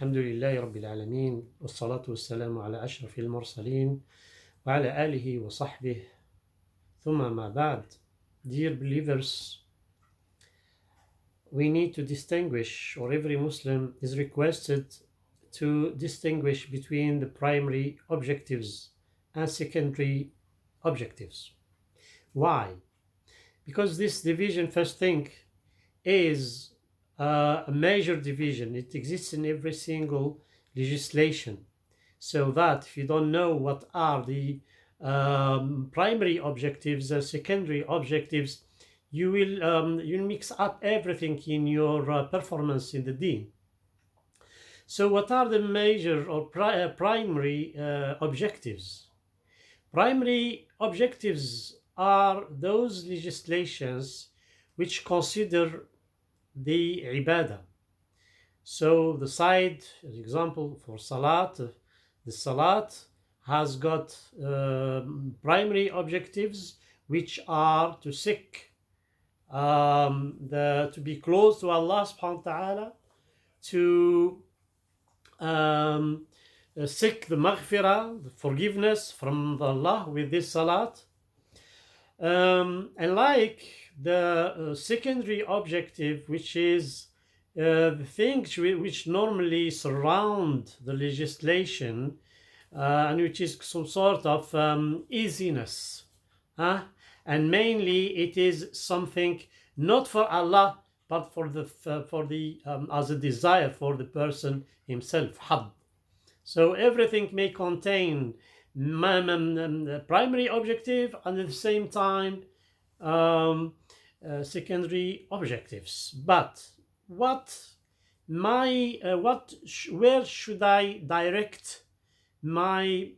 الحمد لله رب العالمين والصلاة والسلام على أشرف المرسلين وعلى آله وصحبه ثم ما بعد. Dear believers, we need to distinguish, or every Muslim is requested to distinguish between the primary objectives and secondary objectives. Why? Because this division, first thing, is a major division. It exists in every single legislation. So that if you don't know what are the primary objectives and secondary objectives, you will mix up everything in your performance in the deen. So what are the major or primary objectives? Primary objectives are those legislations which consider the ibadah. So the side, as example for salat, the salat has got primary objectives which are to seek to be close to Allah subhanahu wa ta'ala, to seek the maghfirah, the forgiveness from Allah with this salat. And like the secondary objective, which is the things which normally surround the legislation, and which is some sort of easiness. And mainly it is something not for Allah, but for the as a desire for the person himself, hab. So everything may contain primary objective and at the same time secondary objectives. But where should I direct my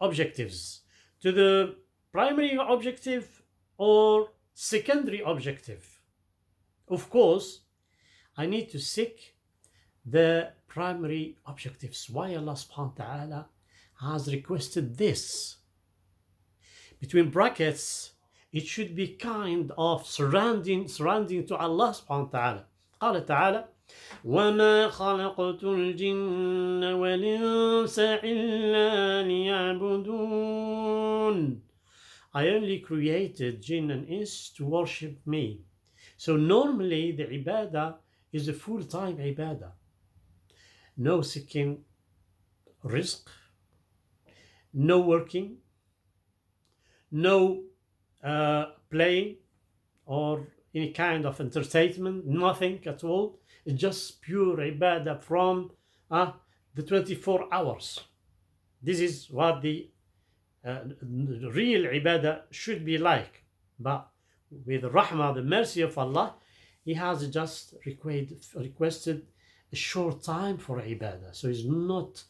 objectives? To the primary objective or secondary objective? Of course, I need to seek the primary objectives. Why Allah subhanahu wa ta'ala has requested this? Between brackets, it should be kind of surrounding to Allah subhanahu wa ta'ala. قال تعالى وَمَا خَلَقْتُ الْجِنَّ وَالْإِنسَ إِلَّا لِيَعْبُدُونَ. I only created jinn and ins to worship me. So normally the ibadah is a full-time ibadah. No seeking rizq, no working, no playing or any kind of entertainment, nothing at all. It's just pure ibadah from the 24 hours. This is what the real ibadah should be like. But with rahmah, the mercy of Allah, He has just requested a short time for ibadah. So it's not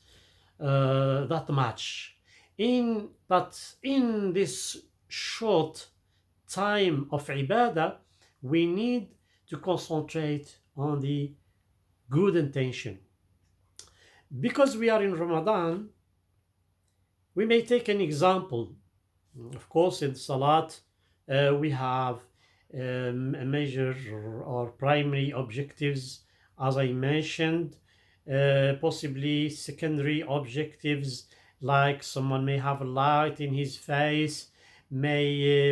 that much. But in this short time of ibadah, we need to concentrate on the good intention. Because we are in Ramadan, we may take an example. Of course, in Salat, we have a major or primary objectives, as I mentioned, possibly secondary objectives, like someone may have a light in his face, may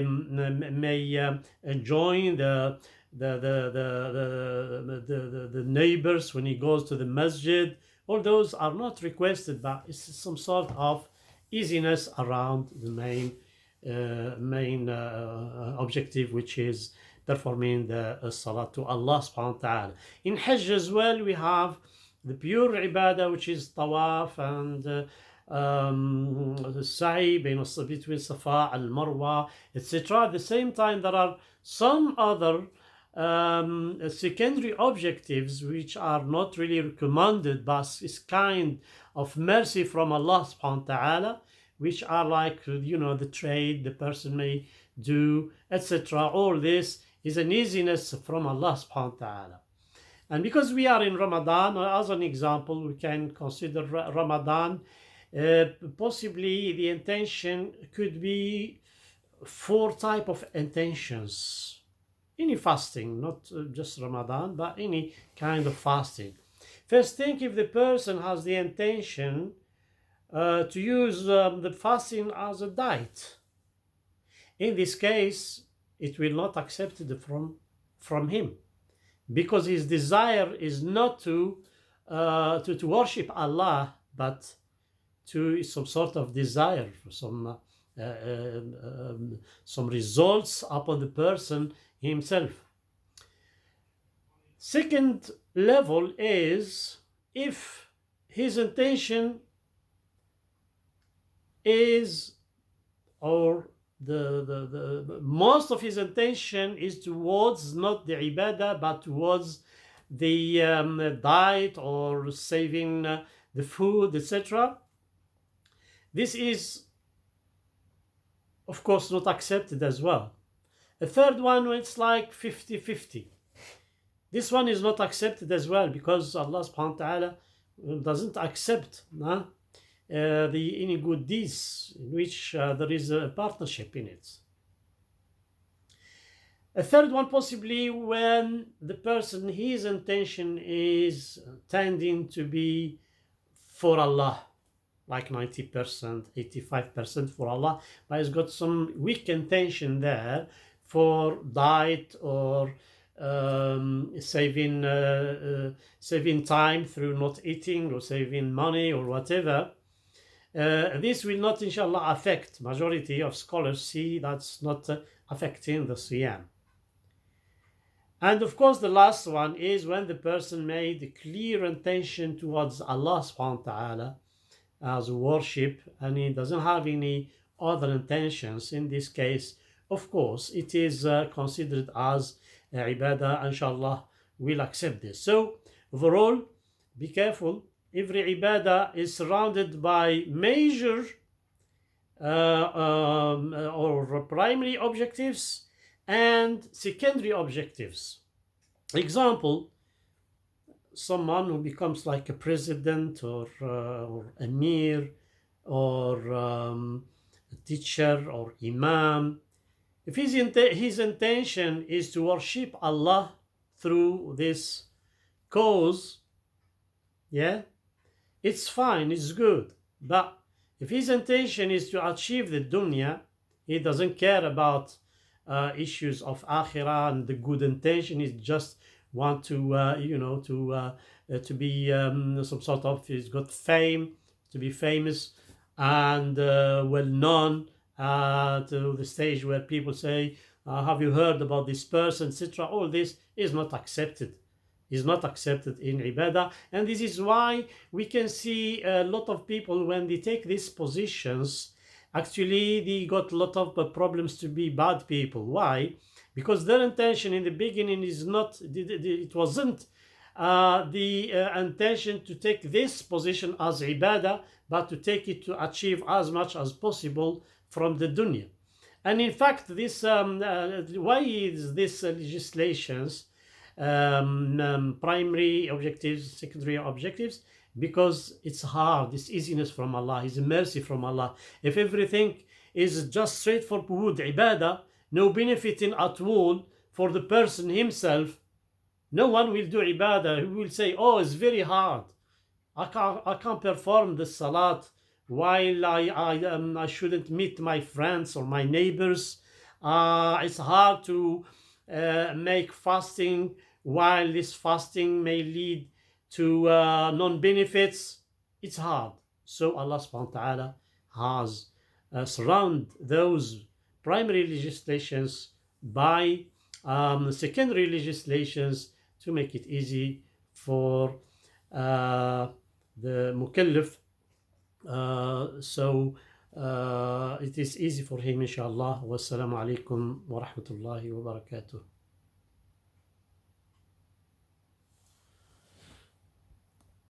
join the neighbors when he goes to the masjid. All those are not requested, but it's some sort of easiness around the main objective, which is performing the salat to Allah subhanahu wa ta'ala. In Hajj as well, we have the pure ibadah, which is tawaf and sa'i between Safa and Marwa, etc. At the same time, there are some other secondary objectives which are not really recommended, but is kind of mercy from Allah subhanahu wa ta'ala, which are like, the trade the person may do, etc. All this is an easiness from Allah subhanahu wa ta'ala. And because we are in Ramadan, as an example, we can consider Ramadan. Possibly the intention could be 4 types of intentions. Any fasting, not just Ramadan, but any kind of fasting. First, think if the person has the intention to use the fasting as a diet. In this case, it will not accept it from him, because his desire is not to worship Allah, but to some sort of desire for some results upon the person himself. Second level is if his intention is, or the most of his intention is towards not the ibadah but towards the diet or saving the food, etc. This is of course not accepted as well. A third one, it's like 50-50. This one is not accepted as well, because Allah subhanahu wa ta'ala doesn't accept any good deeds in which there is a partnership in it. A third one, possibly when the person, his intention is tending to be for Allah, like 90%, 85% for Allah, but he's got some weak intention there for diet or saving time through not eating, or saving money or whatever. This will not, inshallah, affect. Majority of scholars see that's not affecting the siyam. And of course, the last one is when the person made a clear intention towards Allah subhanahu wa ta'ala as worship, and he doesn't have any other intentions. In this case, of course, it is considered as ibadah. Inshallah, we'll accept this. So overall, be careful. Every ibadah is surrounded by major or primary objectives and secondary objectives. Example, someone who becomes like a president or emir or a teacher or imam, if his intention is to worship Allah through this cause, yeah, it's fine, it's good. But if his intention is to achieve the dunya, he doesn't care about issues of akhirah, and the good intention is just want to to be some sort of, he's got fame, to be famous and well known to the stage where people say, have you heard about this person, etc. All this is not accepted. Is not accepted in ibadah. And this is why we can see a lot of people, when they take these positions, actually they got a lot of problems to be bad people. Why? Because their intention in the beginning is not, it wasn't the intention to take this position as ibadah, but to take it to achieve as much as possible from the dunya. And in fact, this why is this legislations primary objectives, secondary objectives? Because it's hard, it's easiness from Allah, it's mercy from Allah. If everything is just straightforward ibadah, no benefiting at all for the person himself, no one will do ibadah. He will say, oh, it's very hard, I can't perform the salat while I shouldn't meet my friends or my neighbors. It's hard to make fasting while this fasting may lead to non-benefits. It's hard. So Allah subhanahu wa ta'ala has surrounded those primary legislations by secondary legislations to make it easy for the mukallaf. So it is easy for him, inshallah. Wassalamu alaikum wa rahmatullahi wa barakatuh.